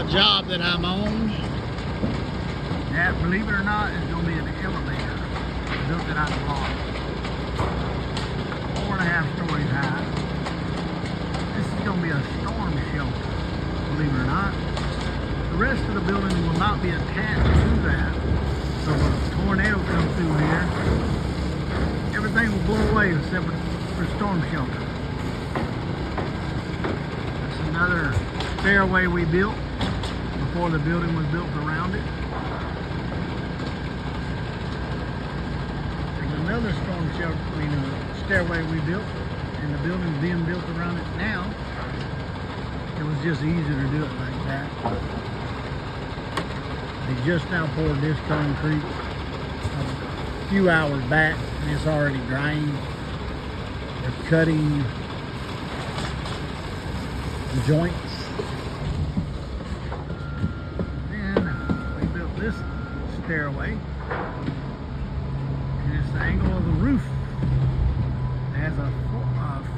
a job that I'm on. That, believe it or not, is going to be an elevator. Built it out of block. 4.5 stories high. This is going to be a storm shelter, believe it or not. The rest of the building will not be attached to that. So when a tornado comes through here, everything will blow away except for storm shelter. That's another stairway we built before the building was built around it. There's another storm shelter, stairway we built, and the building's being built around it now. It was just easier to do it like that. They just now poured this concrete a few hours back, and it's already drying. They're cutting the joints. And we built this stairway, and it's the angle of the roof. It has a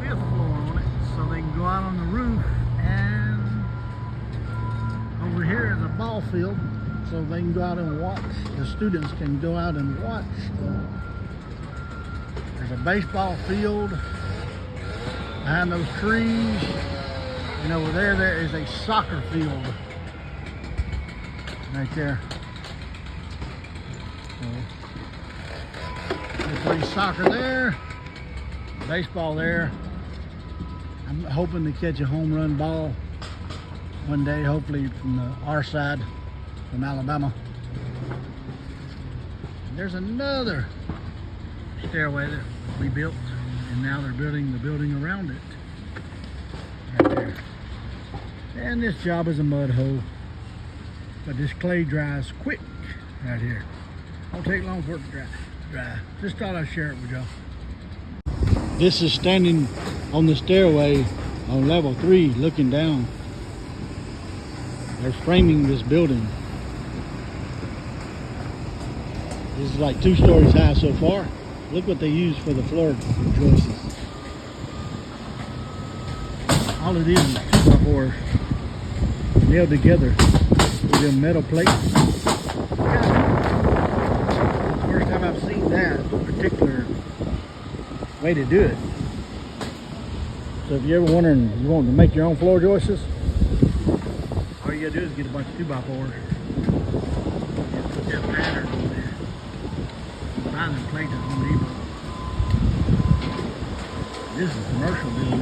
5th floor on it, so they can go out on the roof, and over here is a ball field, so they can go out and watch. The students can go out and watch. There's a baseball field behind those trees, and over there is a soccer field right there. So they play soccer there, baseball there. I'm hoping to catch a home run ball one day, hopefully from our side, from Alabama. And there's another stairway that we built, and now they're building the building around it right there. And this job is a mud hole, but this clay dries quick right here. Won't take long for it to dry. Just thought I'd share it with y'all. This is standing on the stairway on level 3 looking down. They're framing this building. This is like 2 stories high so far. Look what they use for the floor joists. All it is 2x4s nailed together with them metal plates. First time I've seen that particular way to do it. So if you're ever wondering, you want to make your own floor joists, all you gotta do is get a bunch of 2x4s and put that pattern on there. Find them plates at Home Depot. This is commercial building.